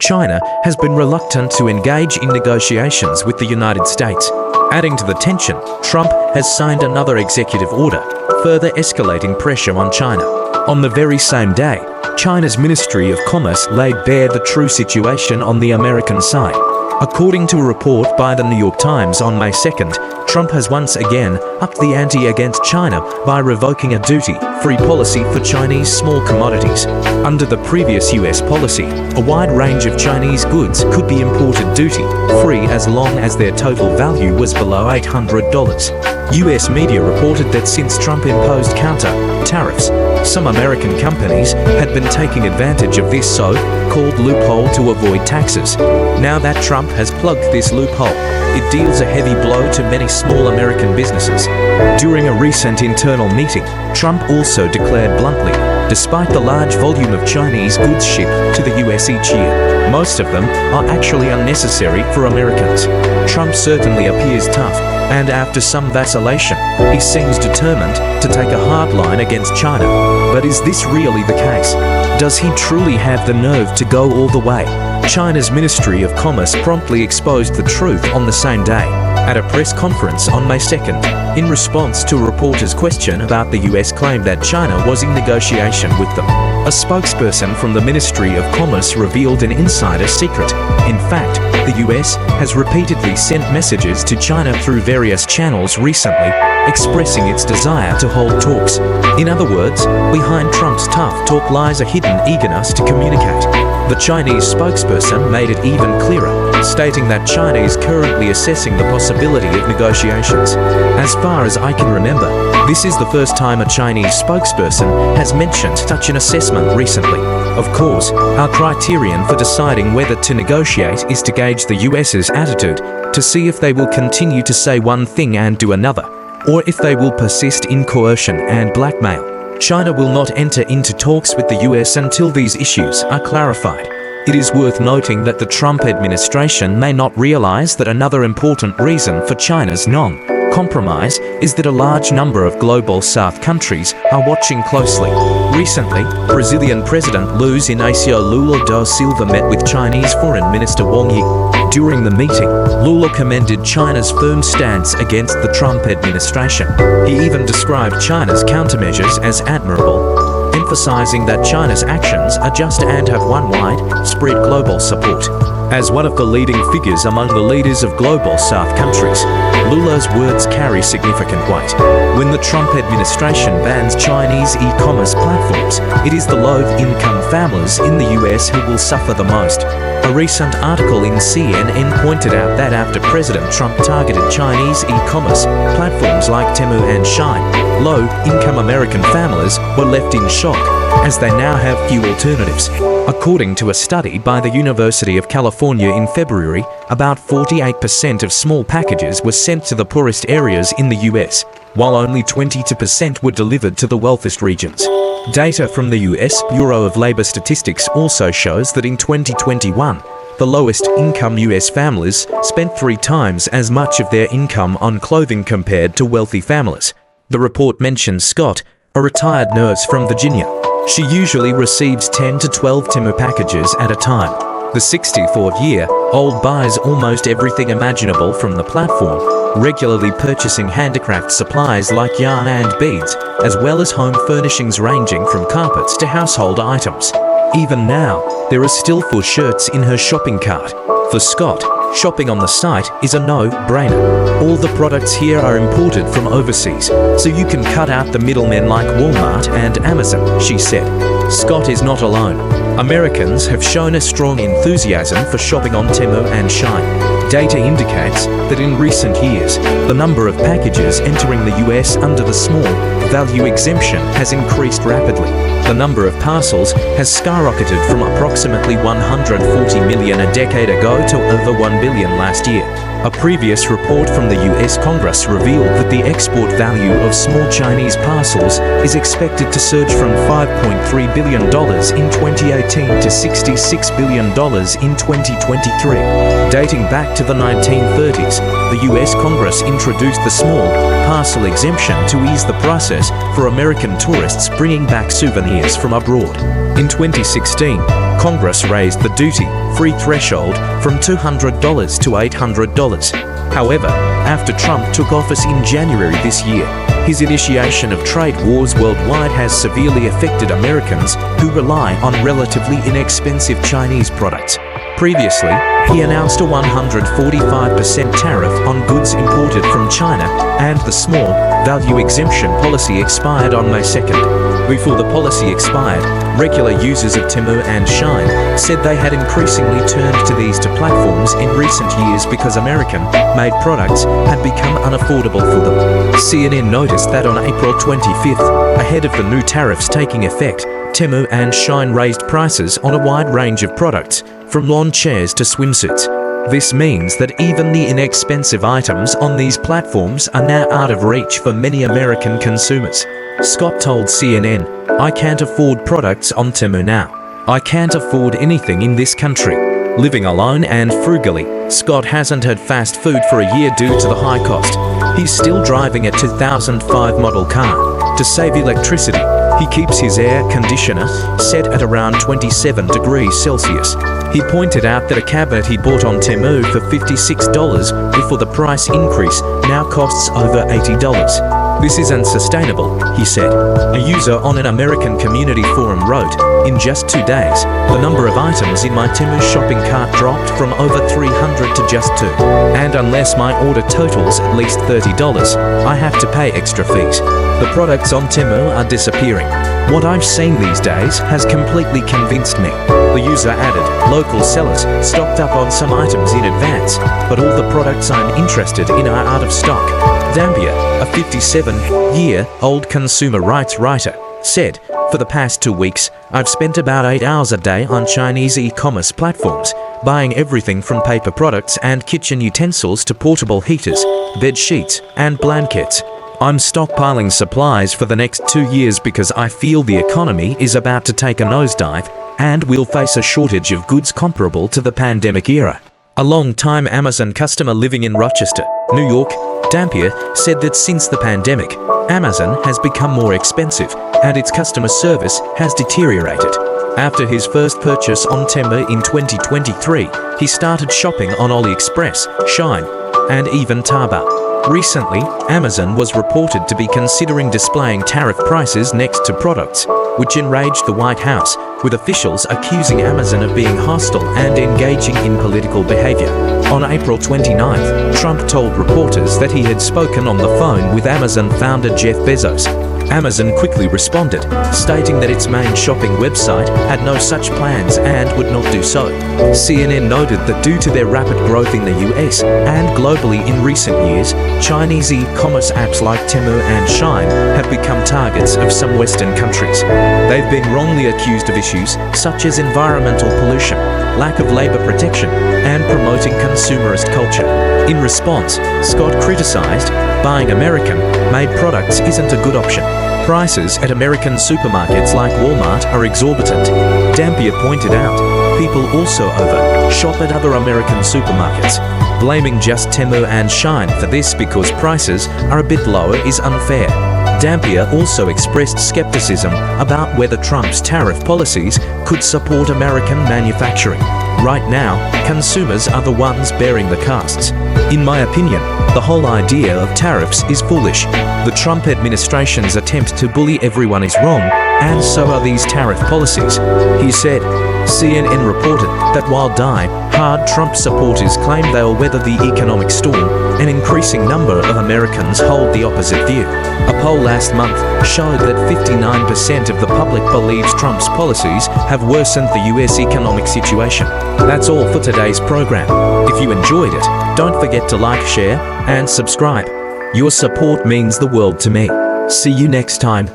China has been reluctant to engage in negotiations with the United States. Adding to the tension, Trump has signed another executive order, further escalating pressure on China. On the very same day, China's Ministry of Commerce laid bare the true situation on the American side. According to a report by the New York Times on May 2nd, Trump has once again upped the ante against China by revoking a duty-free policy for Chinese small commodities. Under the previous US policy, a wide range of Chinese goods could be imported duty-free as long as their total value was below $800. US media reported that since Trump imposed counter-tariffs, some American companies had been taking advantage of this so-called loophole to avoid taxes. Now that Trump has plugged this loophole, it deals a heavy blow to many small American businesses. During a recent internal meeting, Trump also declared bluntly, despite the large volume of Chinese goods shipped to the US each year, most of them are actually unnecessary for Americans. Trump certainly appears tough, and after some vacillation, he seems determined to take a hard line against China. But is this really the case? Does he truly have the nerve to go all the way? China's Ministry of Commerce promptly exposed the truth on the same day, at a press conference on May 2nd, in response to a reporter's question about the US claim that China was in negotiation with them. A spokesperson from the Ministry of Commerce revealed an insider secret. In fact, the US has repeatedly sent messages to China through various channels recently, expressing its desire to hold talks. In other words, behind Trump's tough talk lies a hidden eagerness to communicate. The Chinese spokesperson made it even clearer, stating that China is currently assessing the possibility of negotiations. As far as I can remember, this is the first time a Chinese spokesperson has mentioned such an assessment recently. Of course, our criterion for deciding whether to negotiate is to gauge the US's attitude, to see if they will continue to say one thing and do another, or if they will persist in coercion and blackmail. China will not enter into talks with the US until these issues are clarified. It is worth noting that the Trump administration may not realize that another important reason for China's non-compromise is that a large number of global South countries are watching closely. Recently, Brazilian President Luiz Inácio Lula da Silva met with Chinese Foreign Minister Wang Yi. During the meeting, Lula commended China's firm stance against the Trump administration. He even described China's countermeasures as admirable, emphasizing that China's actions are just and have won widespread global support. As one of the leading figures among the leaders of global South countries, Lula's words carry significant weight. When the Trump administration bans Chinese e-commerce platforms, it is the low-income families in the US who will suffer the most. A recent article in CNN pointed out that after President Trump targeted Chinese e-commerce platforms like Temu and Shein, low-income American families were left in shock, as they now have few alternatives. According to a study by the University of California in February, about 48% of small packages were sent to the poorest areas in the US, while only 22% were delivered to the wealthiest regions. Data from the US Bureau of Labor Statistics also shows that in 2021, the lowest income US families spent 3 times as much of their income on clothing compared to wealthy families. The report mentions Scott, a retired nurse from Virginia. She usually receives 10 to 12 Temu packages at a time. The 64-year-old buys almost everything imaginable from the platform, regularly purchasing handicraft supplies like yarn and beads, as well as home furnishings ranging from carpets to household items. Even now, there are still 4 shirts in her shopping cart. For Scott, shopping on the site is a no-brainer. All the products here are imported from overseas, so you can cut out the middlemen like Walmart and Amazon, she said. Scott is not alone. Americans have shown a strong enthusiasm for shopping on Temu and Shein. Data indicates that in recent years, the number of packages entering the US under the small value exemption has increased rapidly. The number of parcels has skyrocketed from approximately 140 million a decade ago to over 1 billion last year. A previous report from the US Congress revealed that the export value of small Chinese parcels is expected to surge from $5.3 billion in 2018 to $66 billion in 2023. Dating back to the 1930s, the US Congress introduced the small parcel exemption to ease the process for American tourists bringing back souvenirs from abroad. In 2016, Congress raised the duty-free threshold from $200 to $800. However, after Trump took office in January this year, his initiation of trade wars worldwide has severely affected Americans who rely on relatively inexpensive Chinese products. Previously, he announced a 145% tariff on goods imported from China, and the small value exemption policy expired on May 2nd. Before the policy expired, regular users of Temu and Shein said they had increasingly turned to these two platforms in recent years because American-made products had become unaffordable for them. CNN noticed that on April 25th, ahead of the new tariffs taking effect, Temu and Shein raised prices on a wide range of products, from lawn chairs to swimsuits. This means that even the inexpensive items on these platforms are now out of reach for many American consumers. Scott told CNN, "I can't afford products on Temu now. I can't afford anything in this country." Living alone and frugally, Scott hasn't had fast food for a year due to the high cost. He's still driving a 2005 model car. To save electricity, he keeps his air conditioner set at around 27 degrees Celsius. He pointed out that a cabinet he bought on Temu for $56 before the price increase now costs over $80. "This is unsustainable," he said. A user on an American community forum wrote, "In just 2 days, the number of items in my Temu shopping cart dropped from over 300 to just 2. And unless my order totals at least $30, I have to pay extra fees. The products on Temu are disappearing. What I've seen these days has completely convinced me." The user added, "Local sellers stocked up on some items in advance, but all the products I'm interested in are out of stock." Dampier, a 57-year-old consumer rights writer, said, "For the past 2 weeks, I've spent about 8 hours a day on Chinese e-commerce platforms, buying everything from paper products and kitchen utensils to portable heaters, bed sheets, and blankets. I'm stockpiling supplies for the next 2 years because I feel the economy is about to take a nosedive and we'll face a shortage of goods comparable to the pandemic era." A long-time Amazon customer living in Rochester, New York, Dampier said that since the pandemic, Amazon has become more expensive and its customer service has deteriorated. After his first purchase on Temu in 2023, he started shopping on AliExpress, Shein, and even Taobao. Recently, Amazon was reported to be considering displaying tariff prices next to products, which enraged the White House, with officials accusing Amazon of being hostile and engaging in political behavior. On April 29th, Trump told reporters that he had spoken on the phone with Amazon founder Jeff Bezos. Amazon quickly responded, stating that its main shopping website had no such plans and would not do so. CNN noted that due to their rapid growth in the US and globally in recent years, Chinese e-commerce apps like Temu and Shein have become targets of some Western countries. They've been wrongly accused of issues such as environmental pollution, lack of labor protection, and promoting consumerist culture. In response, Scott criticized, "Buying American-made products isn't a good option. Prices at American supermarkets like Walmart are exorbitant." Dampier pointed out, people also over-shop at other American supermarkets. Blaming just Temu and Shein for this because prices are a bit lower is unfair. Dampier also expressed skepticism about whether Trump's tariff policies could support American manufacturing. Right now, consumers are the ones bearing the costs. "In my opinion, the whole idea of tariffs is foolish. The Trump administration's attempt to bully everyone is wrong, and so are these tariff policies," he said. CNN reported that while die-hard Trump supporters claim they'll weather the economic storm, an increasing number of Americans hold the opposite view. A poll last month showed that 59% of the public believes Trump's policies have worsened the US economic situation. That's all for today's program. If you enjoyed it, don't forget to like, share, and subscribe. Your support means the world to me. See you next time.